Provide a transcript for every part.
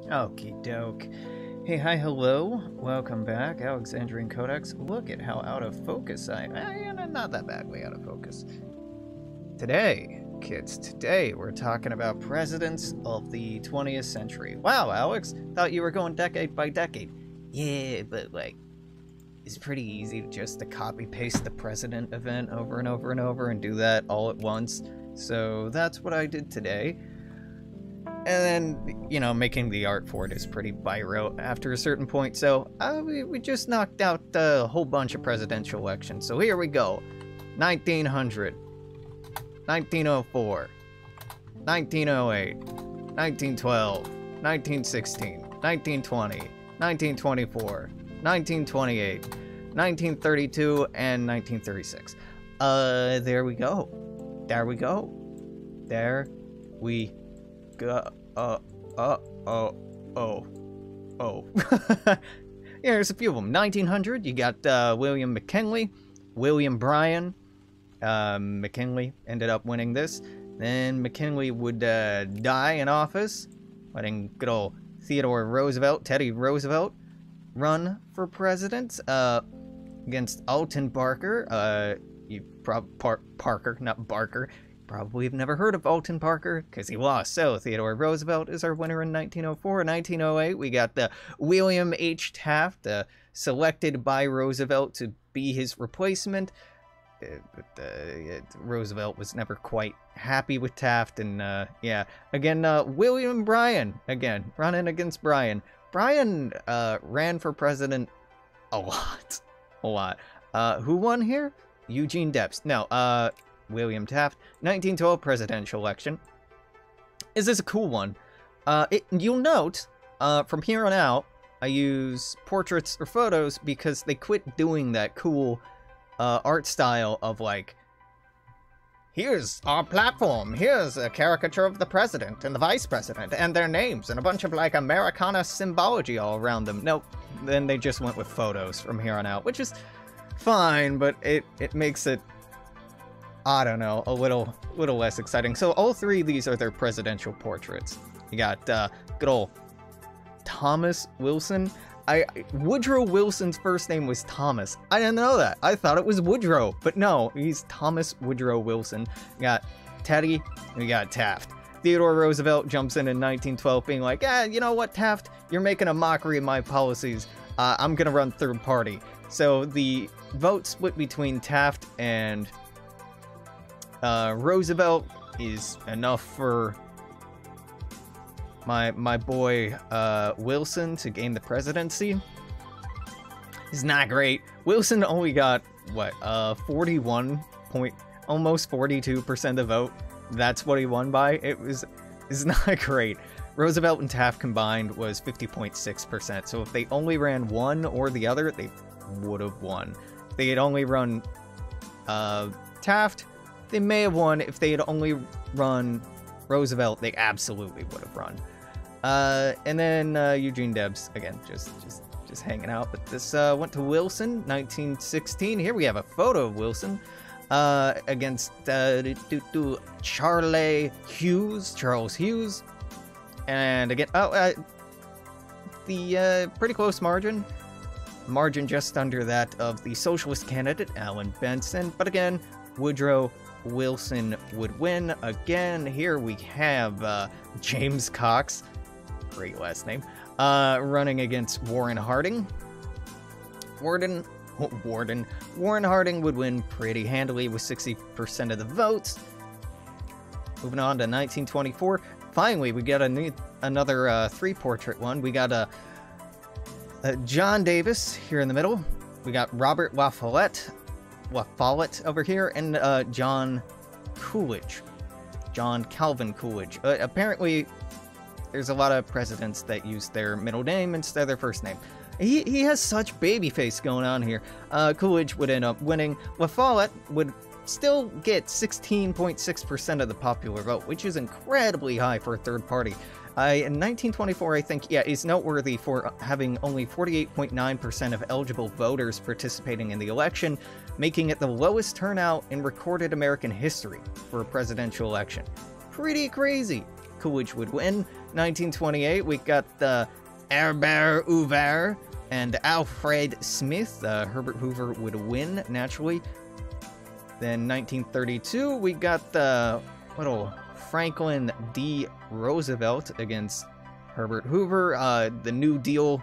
Okie doke. Hey, hi, hello. Welcome back. Alexandrian Codex. Look at how out of focus not that badly out of focus. Today, kids, we're talking about presidents of the 20th century. Wow, Alex, thought you were going decade by decade. Yeah, but it's pretty easy to copy-paste the president event over and over and over and do that all at once. So that's what I did today. And then, making the art for it is pretty by rote after a certain point. So we just knocked out a whole bunch of presidential elections. So here we go. 1900, 1904, 1908, 1912, 1916, 1920, 1924, 1928, 1932, and 1936. There we go. There we go. There we go. Yeah, there's a few of them. 1900, you got William McKinley, William Bryan. McKinley ended up winning this. Then McKinley would die in office, letting good old Teddy Roosevelt, run for president against Alton Parker. Parker, not Barker. Probably have never heard of Alton Parker because he lost. So Theodore Roosevelt is our winner in 1904. 1908, we got the William H Taft, selected by Roosevelt to be his replacement. Roosevelt was never quite happy with Taft, and again, William Bryan, again, running against Bryan. Bryan ran for president a lot. Who won here? Eugene Debs. No, William Taft. 1912 presidential election. Is this a cool one? You'll note, from here on out, I use portraits or photos because they quit doing that cool art style of here's our platform, here's a caricature of the president and the vice president and their names and a bunch of Americana symbology all around them. Nope, then they just went with photos from here on out, which is fine, but it makes it, I don't know, a little less exciting. So all three of these are their presidential portraits. You got good old Thomas Wilson. Woodrow Wilson's first name was Thomas. I didn't know that. I thought it was Woodrow, but no, he's Thomas Woodrow Wilson. We got Teddy, and we got Taft. Theodore Roosevelt jumps in 1912 being like, you know what, Taft? You're making a mockery of my policies. I'm gonna run third party. So the vote split between Taft and Roosevelt is enough for my boy Wilson to gain the presidency. It's not great. Wilson only got what 41 point, almost 42% of the vote. That's what he won by. It's not great. Roosevelt and Taft combined was 50.6%. So if they only ran one or the other, they would have won. If they had only run Taft, they may have won. If they had only run Roosevelt, they absolutely would have run. And then Eugene Debs, again, just hanging out. But this went to Wilson, 1916. Here we have a photo of Wilson against Charles Hughes. And again, the pretty close margin just under that of the socialist candidate, Alan Benson. But again, Woodrow Wilson would win. Again, here we have James Cox, great last name, running against Warren Harding. Warren Harding would win pretty handily with 60% of the votes. Moving on to 1924. Finally, we got another three-portrait one. We got John Davis here in the middle. We got Robert La Follette over here, and John Coolidge. John Calvin Coolidge. Apparently, there's a lot of presidents that use their middle name instead of their first name. He has such baby face going on here. Coolidge would end up winning. La Follette would still get 16.6% of the popular vote, which is incredibly high for a third party. In 1924, I think, is noteworthy for having only 48.9% of eligible voters participating in the election, making it the lowest turnout in recorded American history for a presidential election. Pretty crazy. Coolidge would win. 1928, we got Herbert Hoover and Alfred Smith. Herbert Hoover would win, naturally. Then 1932, we got the little Franklin D Roosevelt against Herbert Hoover. The New Deal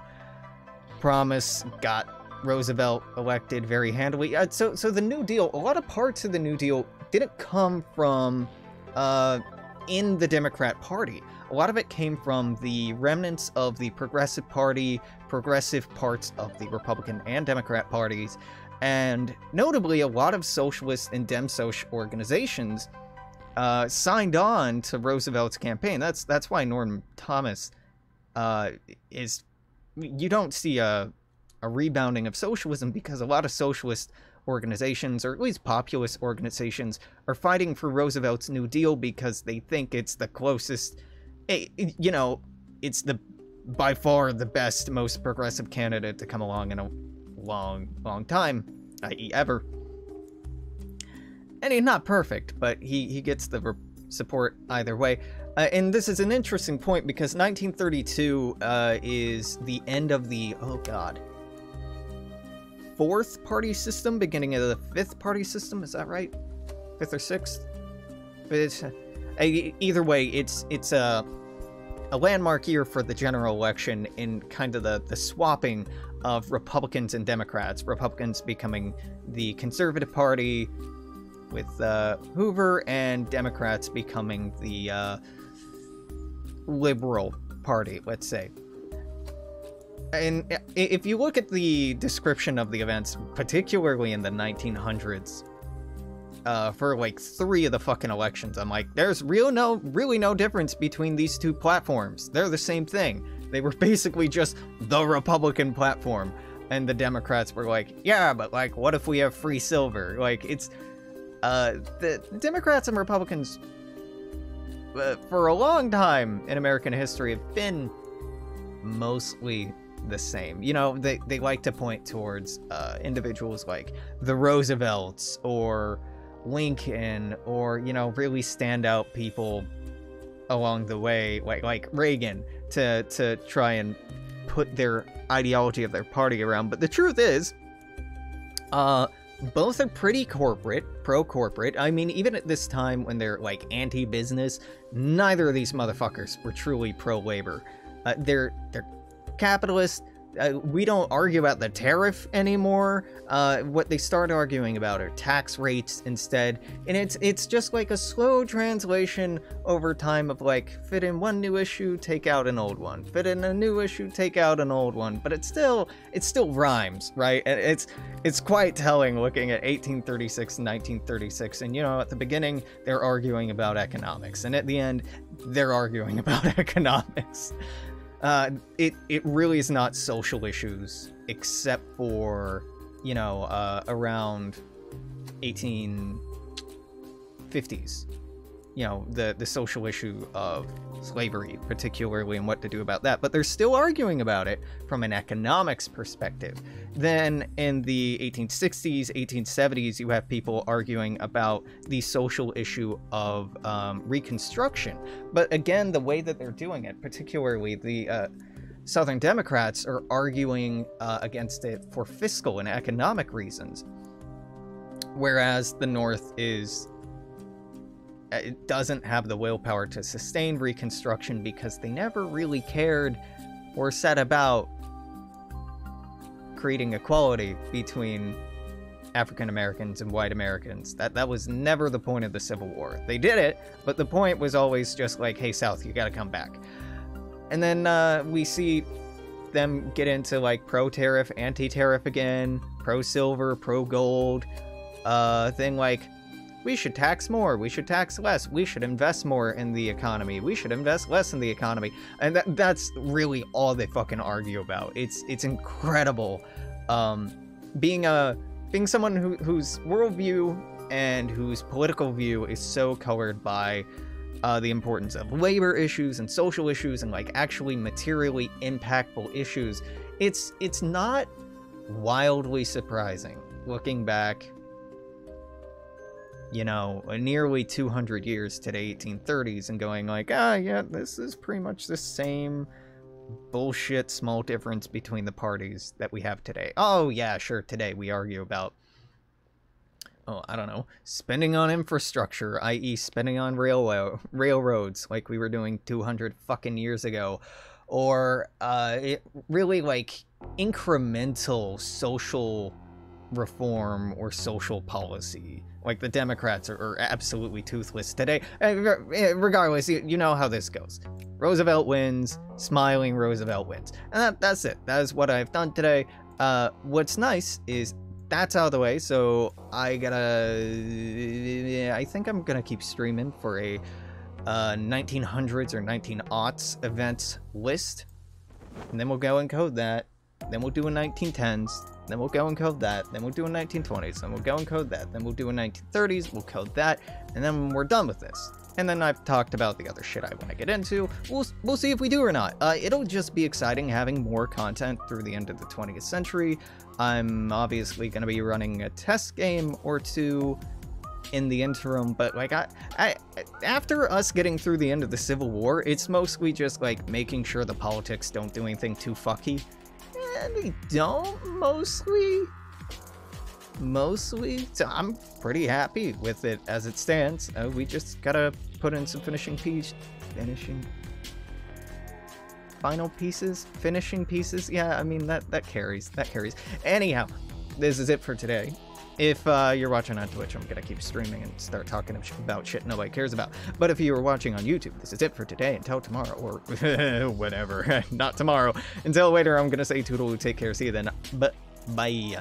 promise got Roosevelt elected very handily. So the New Deal, a lot of parts of the New Deal didn't come from in the Democrat Party. A lot of it came from the remnants of the Progressive Party, progressive parts of the Republican and Democrat parties, and notably a lot of socialist and Dem-Soc organizations signed on to Roosevelt's campaign. That's why Norman Thomas is... You don't see a rebounding of socialism, because a lot of socialist organizations, or at least populist organizations, are fighting for Roosevelt's New Deal because they think it's the closest, you know, it's by far the best, most progressive candidate to come along in a long time, i.e. ever. And he's not perfect, but he gets the support either way. And this is an interesting point, because 1932 is the end of the, fourth party system, beginning of the fifth party system. Is that right? Fifth or sixth? Either way, it's a landmark year for the general election in kind of the swapping of Republicans and Democrats. Republicans becoming the conservative party with Hoover, and Democrats becoming the liberal party, let's say. And if you look at the description of the events, particularly in the 1900s, for like 3 of the fucking elections, I'm like, there's really no difference between these two platforms. They're the same thing. They were basically just the Republican platform, and the Democrats were like, yeah, but like, what if we have free silver? Like, it's the Democrats and Republicans for a long time in American history have been mostly the same. You know, they like to point towards individuals like the Roosevelts or Lincoln, or, you know, really standout people along the way, like Reagan, to try and put their ideology of their party around. But the truth is, both are pretty pro-corporate. I mean, even at this time when they're like anti-business, neither of these motherfuckers were truly pro-labor. They're capitalist. We don't argue about the tariff anymore. What they start arguing about are tax rates instead, and it's just like a slow translation over time of like, fit in one new issue, take out an old one, fit in a new issue, take out an old one, but it still rhymes, right? And it's quite telling looking at 1836 and 1936, and you know, at the beginning they're arguing about economics, and at the end they're arguing about economics. It really is not social issues, except for, you know, around 1850s. You know, the social issue of slavery, particularly, and what to do about that. But they're still arguing about it from an economics perspective. Then in the 1860s, 1870s, you have people arguing about the social issue of Reconstruction. But again, the way that they're doing it, particularly the Southern Democrats, are arguing against it for fiscal and economic reasons. Whereas the North it doesn't have the willpower to sustain Reconstruction, because they never really cared or set about creating equality between African Americans and white Americans. That was never the point of the Civil War. They did it, but the point was always just like, hey, South, you gotta come back. And then we see them get into like pro-tariff, anti-tariff again, pro-silver, pro-gold, thing like, we should tax more, we should tax less, we should invest more in the economy, we should invest less in the economy. And that's really all they fucking argue about. It's incredible. Being someone whose worldview and whose political view is so colored by the importance of labor issues and social issues and like actually materially impactful issues, it's not wildly surprising looking back you know, nearly 200 years to the 1830s and going like, ah, yeah, this is pretty much the same bullshit small difference between the parties that we have today. Oh, yeah, sure, today we argue about, oh, I don't know, spending on infrastructure, i.e. spending on railroads like we were doing 200 fucking years ago, or really like incremental social reform or social policy. Like the Democrats are absolutely toothless today. Regardless, you know how this goes. Roosevelt wins, smiling Roosevelt wins. And that's it. That is what I've done today. What's nice is that's out of the way, so I think I'm gonna keep streaming for a 1900s or 19aughts events list, and then we'll go and code that, then we'll do a 1910s, then we'll go and code that, then we'll do a 1920s, then we'll go and code that, then we'll do a 1930s, we'll code that, and then we're done with this. And then I've talked about the other shit I want to get into. We'll see if we do or not. It'll just be exciting having more content through the end of the 20th century. I'm obviously going to be running a test game or two in the interim, but like I after us getting through the end of the Civil War, it's mostly just like making sure the politics don't do anything too fucky. And they don't, mostly, so I'm pretty happy with it as it stands. We just gotta put in some finishing pieces. Yeah, I mean that carries. Anyhow, this is it for today. If you're watching on Twitch, I'm gonna keep streaming and start talking about shit nobody cares about. But if you are watching on YouTube, this is it for today. Until tomorrow, or whatever. Not tomorrow. Until later, I'm gonna say toodaloo, take care, see you then. But bye.